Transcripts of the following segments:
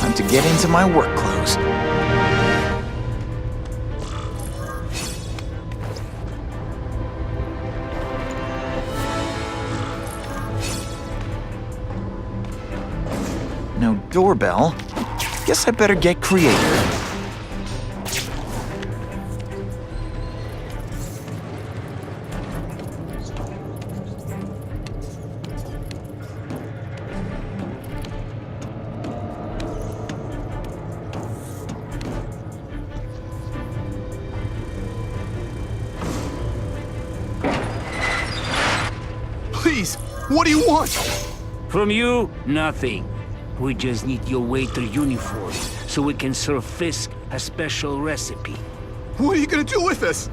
Time to get into my work clothes. No doorbell. Guess I better get creative. Please, what do you want? From you, nothing. We just need your waiter uniform so we can serve Fisk a special recipe. What are you gonna do with us?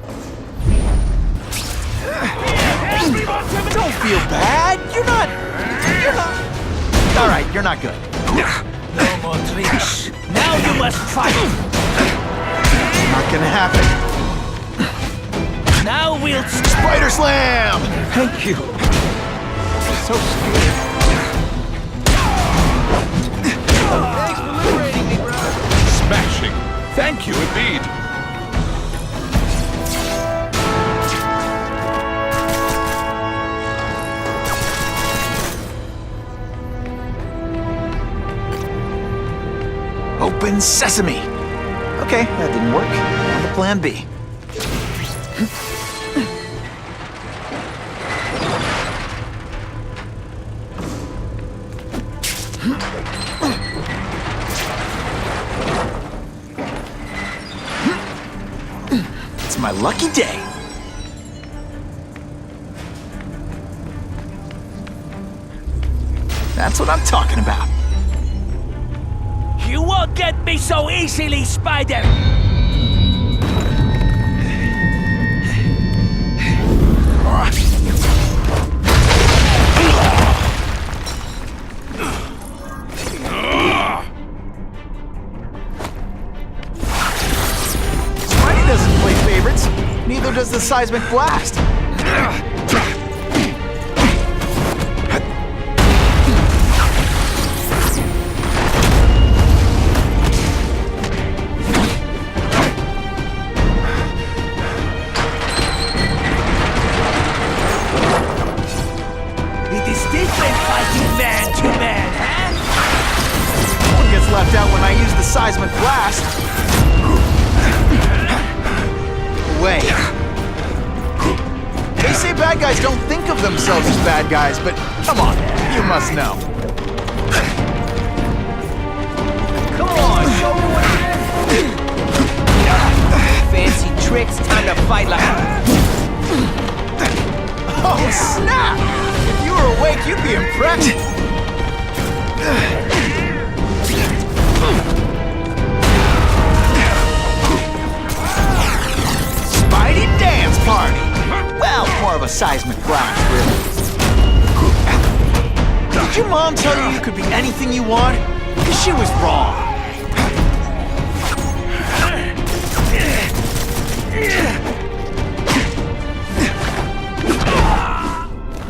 Don't feel bad. You're not. All right, you're not good. No more tricks. Now you must fight. Not gonna happen. Now we'll... Spider Slam! Thank you. So scared. Thanks for liberating me, bro. Smashing. Thank you indeed. Open sesame. Okay, that didn't work. On to plan B. It's my lucky day. That's what I'm talking about. You won't get me so easily, Spider! Spidey doesn't play favorites. Neither does the seismic blast. Left out when I use the seismic blast. Wait. They say bad guys don't think of themselves as bad guys, but come on, you must know. Come on, show me what it is. Fancy tricks, time to fight like... Oh, snap! If you were awake, you'd be impressed. Spidey dance party! Well, more of a seismic blast, really. Did your mom tell you you could be anything you want? Because she was wrong.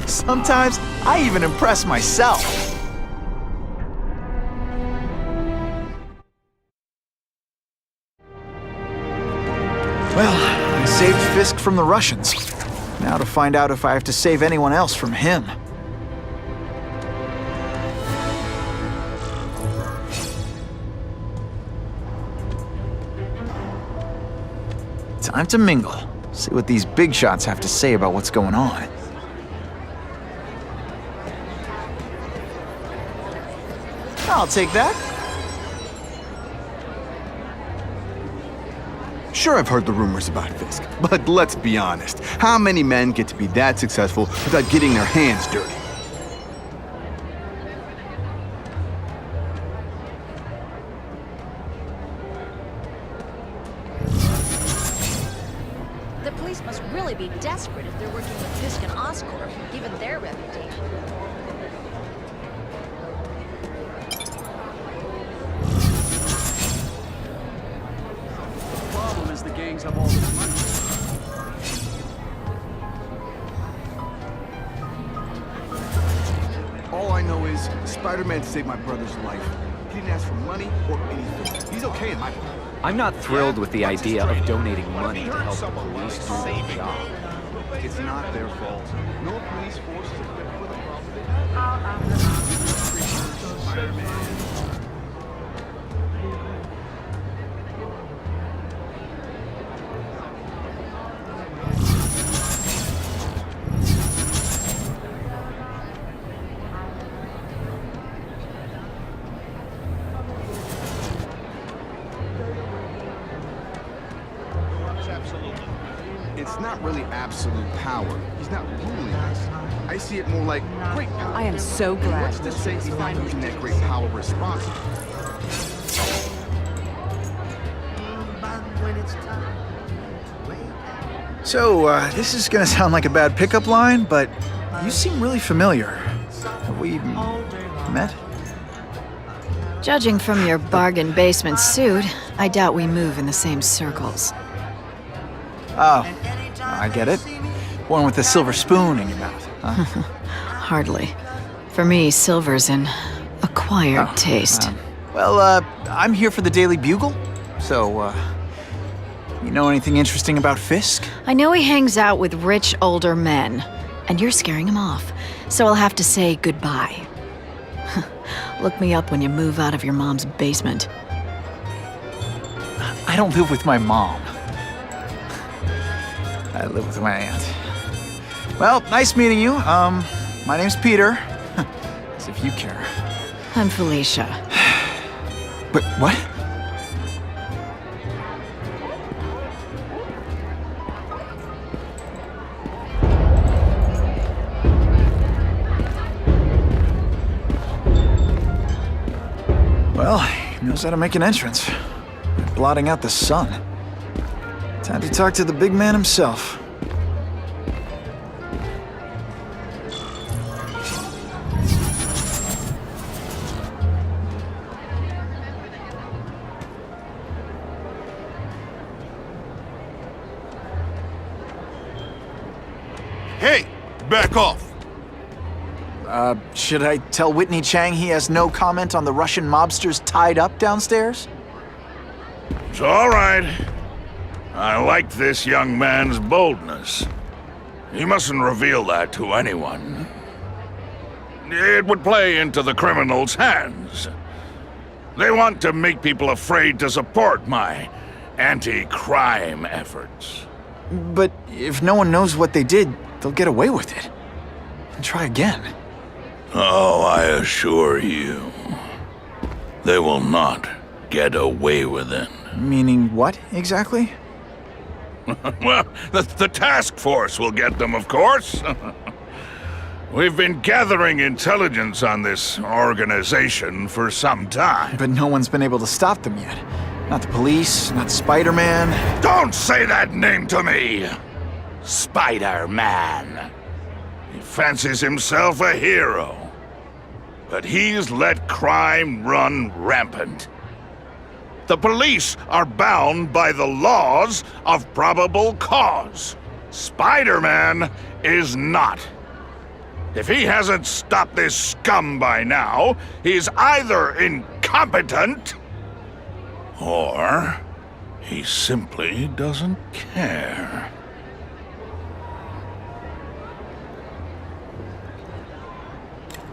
Sometimes, I even impress myself. Well, I saved Fisk from the Russians. Now to find out if I have to save anyone else from him. Time to mingle. See what these big shots have to say about what's going on. I'll take that. Sure, I've heard the rumors about Fisk, but let's be honest. How many men get to be that successful without getting their hands dirty? The police must really be desperate if they're working with Fisk and Oscorp, given their reputation. The problem is the gangs have all this money. All I know is Spider-Man saved my brother's life. He didn't ask for money or anything. He's okay in my book. I'm not thrilled with the idea of donating money to help the police do their job. It's not their fault. No police force is equipped for the problem. Spider-Man. It's not really absolute power. He's not ruling us. I see it more like great power. I am so glad. What's to say he's not using that great power responsibly? So, this is gonna sound like a bad pickup line, but you seem really familiar. Have we met? Judging from your bargain basement suit, I doubt we move in the same circles. Oh, I get it. One with a silver spoon in your mouth, huh? Hardly. For me, silver's an acquired taste. I'm here for the Daily Bugle, so, you know anything interesting about Fisk? I know he hangs out with rich older men, and you're scaring him off, so I'll have to say goodbye. Look me up when you move out of your mom's basement. I don't live with my mom. I live with my aunt. Well, nice meeting you. My name's Peter. As if you care. I'm Felicia. But what? Well, he knows how to make an entrance. Blotting out the sun. Time to talk to the big man himself. Hey, back off. Should I tell Whitney Chang he has no comment on the Russian mobsters tied up downstairs? It's all right. I like this young man's boldness. He mustn't reveal that to anyone. It would play into the criminals' hands. They want to make people afraid to support my anti-crime efforts. But if no one knows what they did, they'll get away with it. And try again. Oh, I assure you, they will not get away with it. Meaning what, exactly? Well, the task force will get them, of course. We've been gathering intelligence on this organization for some time. But no one's been able to stop them yet. Not the police, not Spiderman. Don't say that name to me! Spider-Man. He fancies himself a hero. But he's let crime run rampant. The police are bound by the laws of probable cause. Spider-Man is not. If he hasn't stopped this scum by now, he's either incompetent or he simply doesn't care.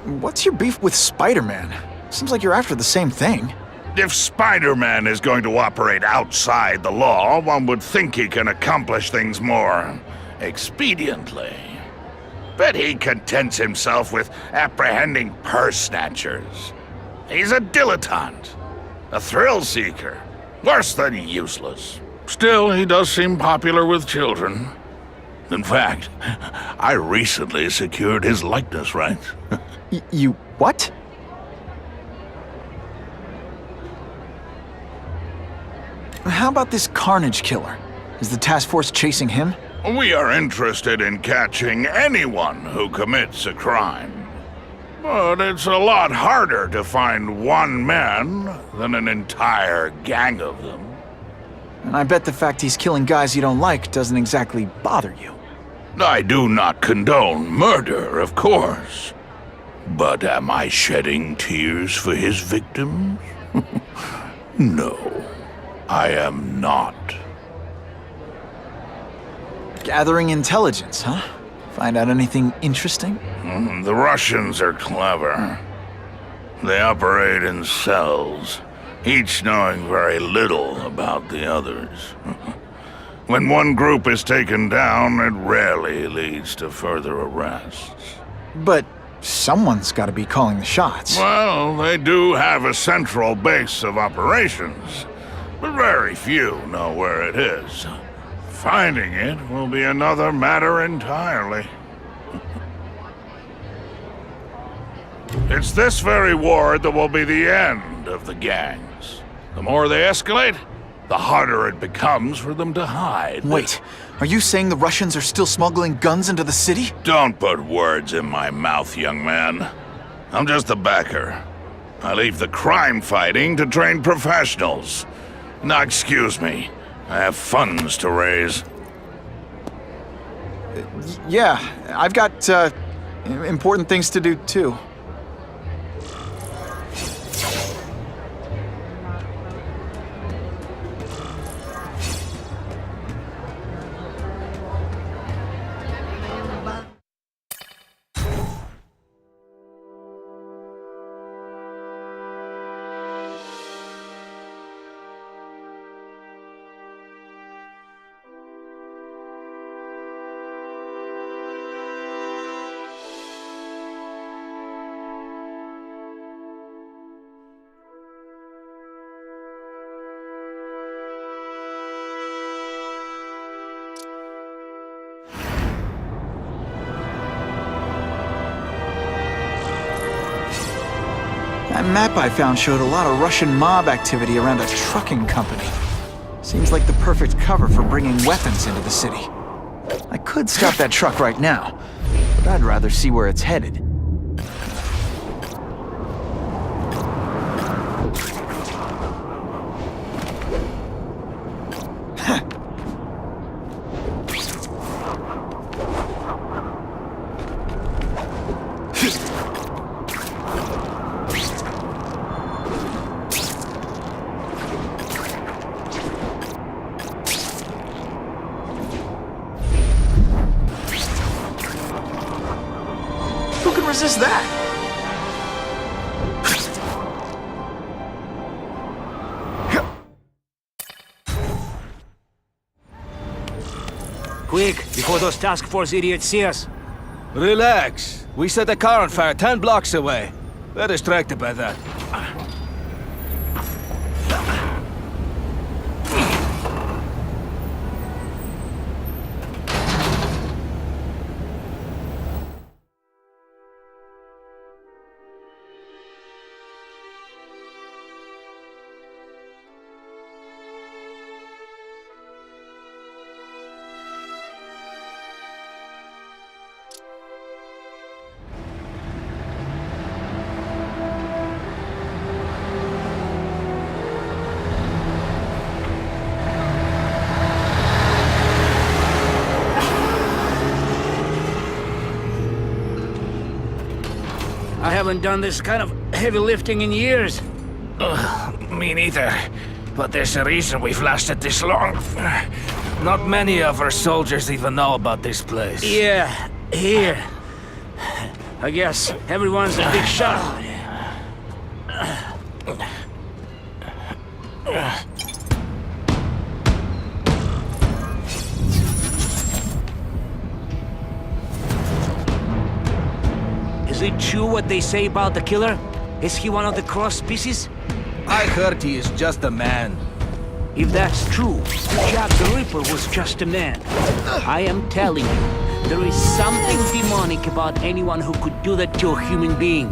What's your beef with Spider-Man? Seems like you're after the same thing. If Spider-Man is going to operate outside the law, one would think he can accomplish things more expediently. But he contents himself with apprehending purse snatchers. He's a dilettante, a thrill seeker, worse than useless. Still, he does seem popular with children. In fact, I recently secured his likeness rights. You what? How about this Carnage killer? Is the task force chasing him? We are interested in catching anyone who commits a crime. But it's a lot harder to find one man than an entire gang of them. And I bet the fact he's killing guys you don't like doesn't exactly bother you. I do not condone murder, of course. But am I shedding tears for his victims? No, I am not. Gathering intelligence, huh? Find out anything interesting? The Russians are clever. They operate in cells, each knowing very little about the others. When one group is taken down, it rarely leads to further arrests. But someone's got to be calling the shots. Well, they do have a central base of operations, but very few know where it is. Finding it will be another matter entirely. It's this very war that will be the end of the gangs. The more they escalate, the harder it becomes for them to hide. Wait, are you saying the Russians are still smuggling guns into the city? Don't put words in my mouth, young man. I'm just a backer. I leave the crime fighting to trained professionals. Now, excuse me. I have funds to raise. Yeah, I've got, important things to do, too. That map I found showed a lot of Russian mob activity around a trucking company. Seems like the perfect cover for bringing weapons into the city. I could stop that truck right now, but I'd rather see where it's headed. Who can resist that? Quick, before those task force idiots see us. Relax. We set a car on fire 10 blocks away. They're distracted by that. I haven't done this kind of heavy lifting in years. Me neither. But there's a reason we've lasted this long. Not many of our soldiers even know about this place. Yeah, here. I guess everyone's a big shot. Is it true what they say about the killer? Is he one of the cross species? I heard he is just a man. If that's true, Jack the Ripper was just a man. I am telling you, there is something demonic about anyone who could do that to a human being.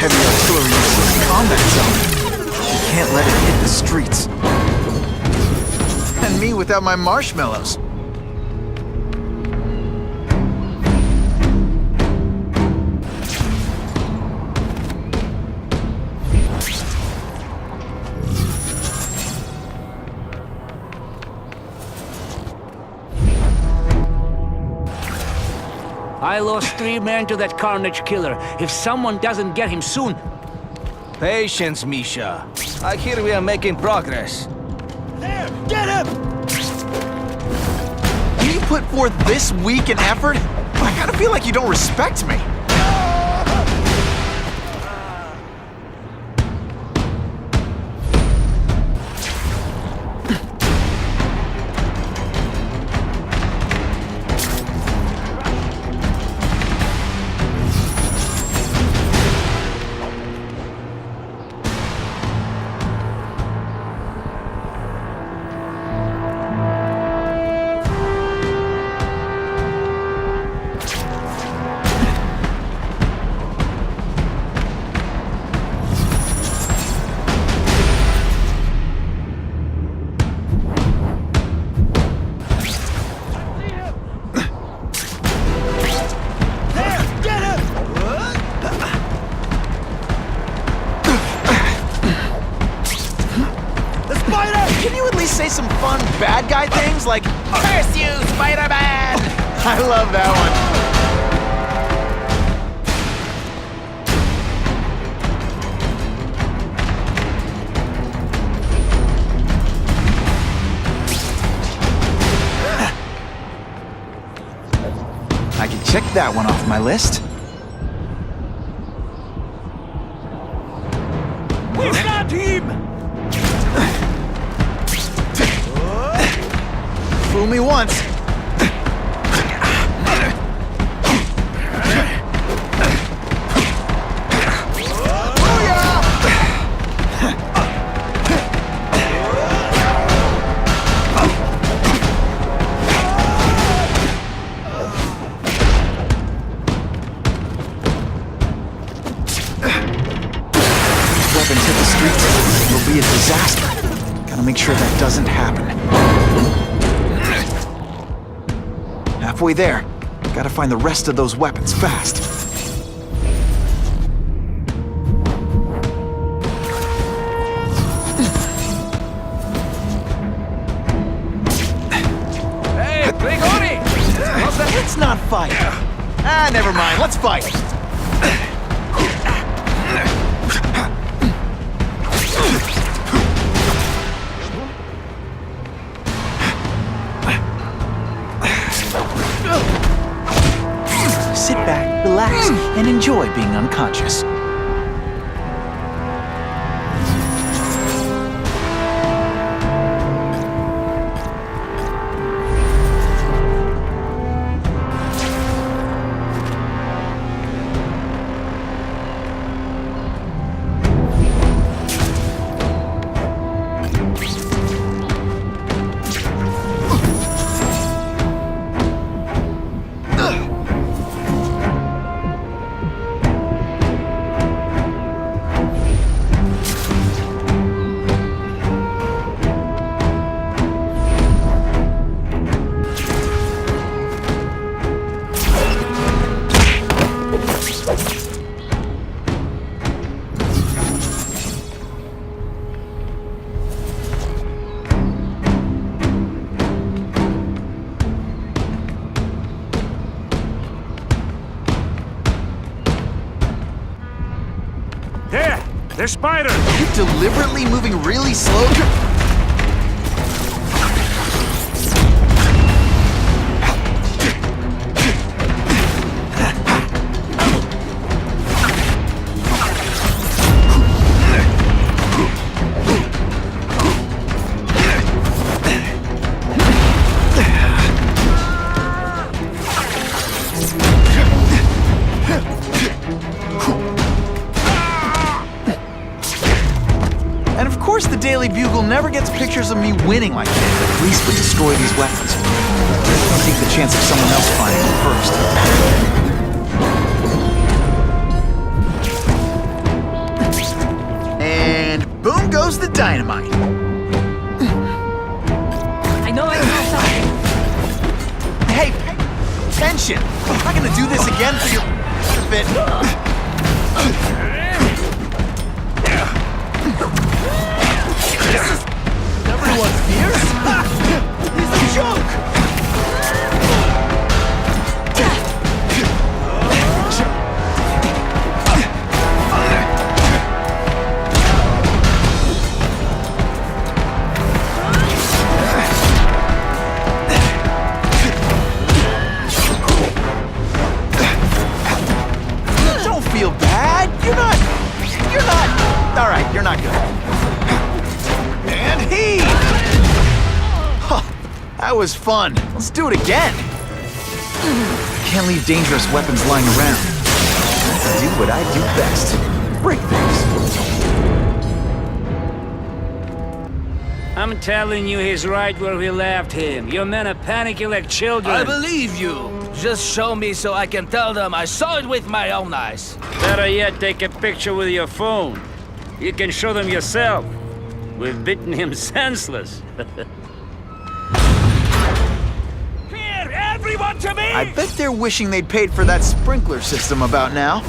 heavy artillery into the combat zone. You can't let it hit the streets. And me without my marshmallows. I lost 3 men to that Carnage killer. If someone doesn't get him soon... Patience, Misha. I hear we are making progress. There! Get him! You put forth this week an effort? I kinda feel like you don't respect me. Say some fun bad guy things like, "Curse you, Spider-Man!" I love that one. I can check that one off my list. We got him! Fool me once. Weapons hit the streets, it'll be a disaster. Gotta make sure that doesn't happen. Halfway there. Gotta find the rest of those weapons fast. Hey, Grigori! Let's not fight. Ah, never mind. Let's fight. Sit back, relax, and enjoy being unconscious. There's Spider! Are you deliberately moving really slow? And of course the Daily Bugle never gets pictures of me winning like this. The police would destroy these weapons. Don't take the chance of someone else finding them first. goes the dynamite. I know something. Hey, tension! I'm not gonna do this again for your benefit. This is everyone's fears? He's a joke! Feel bad? You're not. All right, you're not good. And he. Huh, that was fun. Let's do it again. Can't leave dangerous weapons lying around. Do what I do best. Break things. I'm telling you, he's right where we left him. Your men are panicking like children. I believe you. Just show me so I can tell them I saw it with my own eyes. Better yet, take a picture with your phone. You can show them yourself. We've beaten him senseless. Here, everyone to me! I bet they're wishing they'd paid for that sprinkler system about now.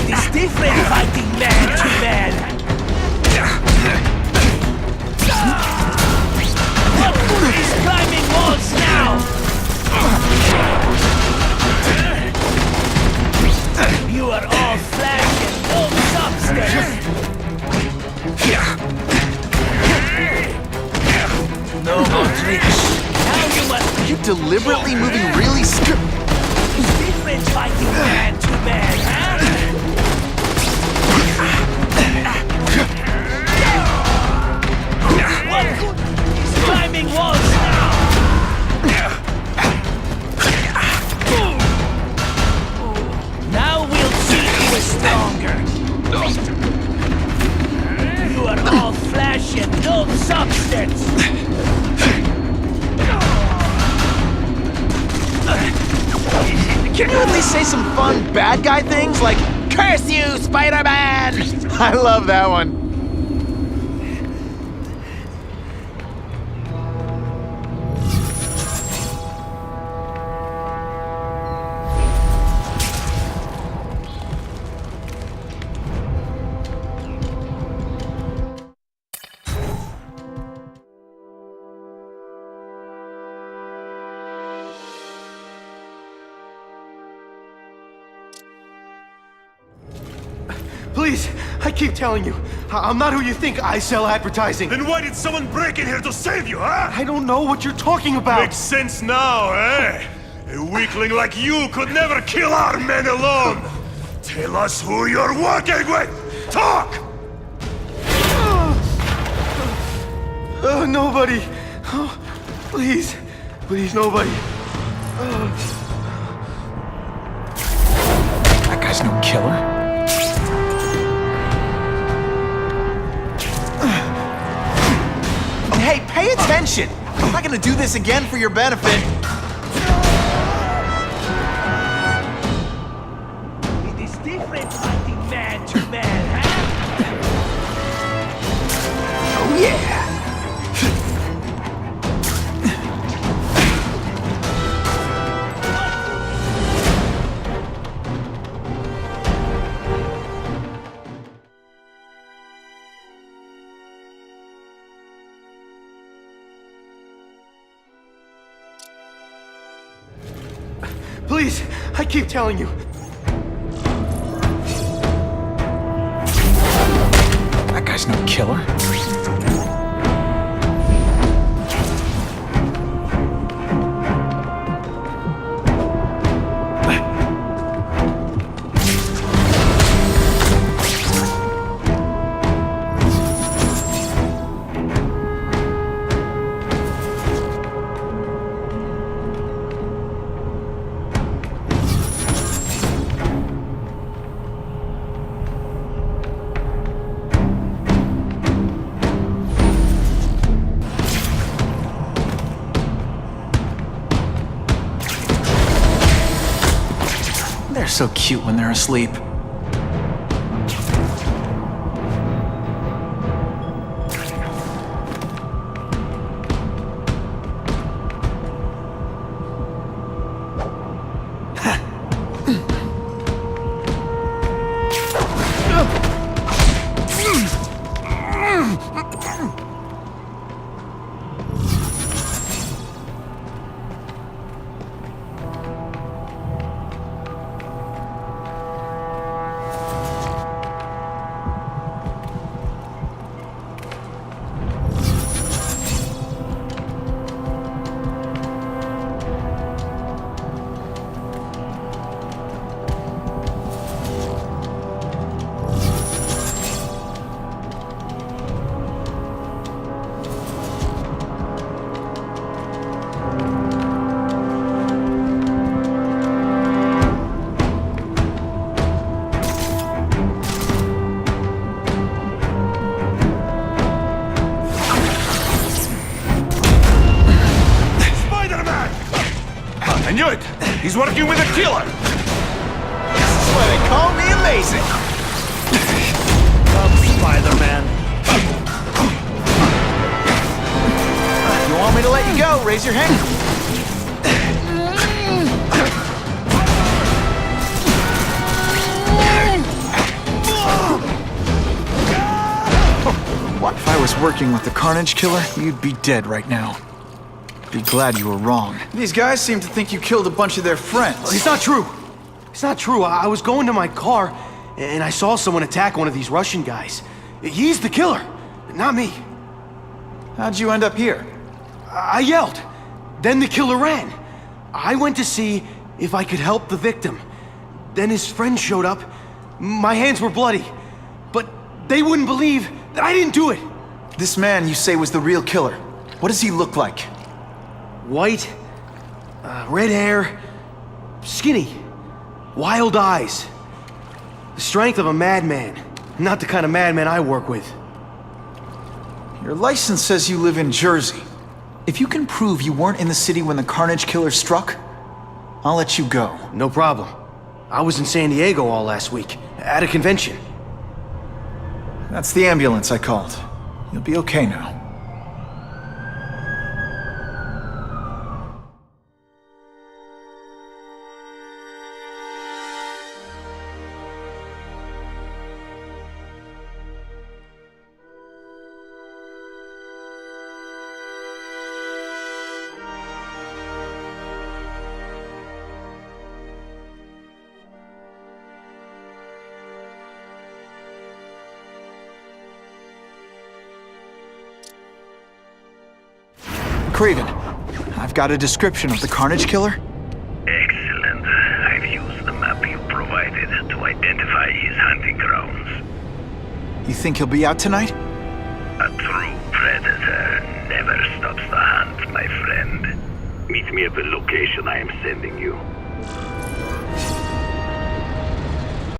It is different fighting man to man. What good is climbing walls now? You are all flesh and no substance. No more tricks. Now you must. You deliberately moving really It's different fighting man to man, huh? What good is climbing walls now? Now we'll see who is stronger. You are all flesh and no substance. Can you at least say some fun bad guy things like, "Curse you, Spiderman"? I love that one. Please, I keep telling you, I'm not who you think. I sell advertising. Then why did someone break in here to save you, huh? I don't know what you're talking about. Makes sense now, eh? A weakling like you could never kill our men alone. Tell us who you're working with. Talk! Nobody. Oh, please, nobody. That guy's no killer. Hey, pay attention! I'm not gonna do this again for your benefit. It is different fighting man to man, huh? Oh yeah! Please, I keep telling you. That guy's no killer. They're so cute when they're asleep. Spiderman! I knew it! He's working with a killer! This is why they call me amazing. Spider-Man. You want me to let you go? Raise your hand. If I was working with the Carnage Killer, you'd be dead right now. Be glad you were wrong. These guys seem to think you killed a bunch of their friends. It's not true. It's not true. I was going to my car, and I saw someone attack one of these Russian guys. He's the killer, not me. How'd you end up here? I yelled. Then the killer ran. I went to see if I could help the victim. Then his friend showed up. My hands were bloody. But they wouldn't believe that I didn't do it. This man you say was the real killer. What does he look like? White, red hair, skinny, wild eyes. The strength of a madman. Not the kind of madman I work with. Your license says you live in Jersey. If you can prove you weren't in the city when the Carnage Killer struck, I'll let you go. No problem. I was in San Diego all last week, at a convention. That's the ambulance I called. You'll be okay now. Craven, I've got a description of the Carnage Killer. Excellent. I've used the map you provided to identify his hunting grounds. You think he'll be out tonight? A true predator never stops the hunt, my friend. Meet me at the location I am sending you.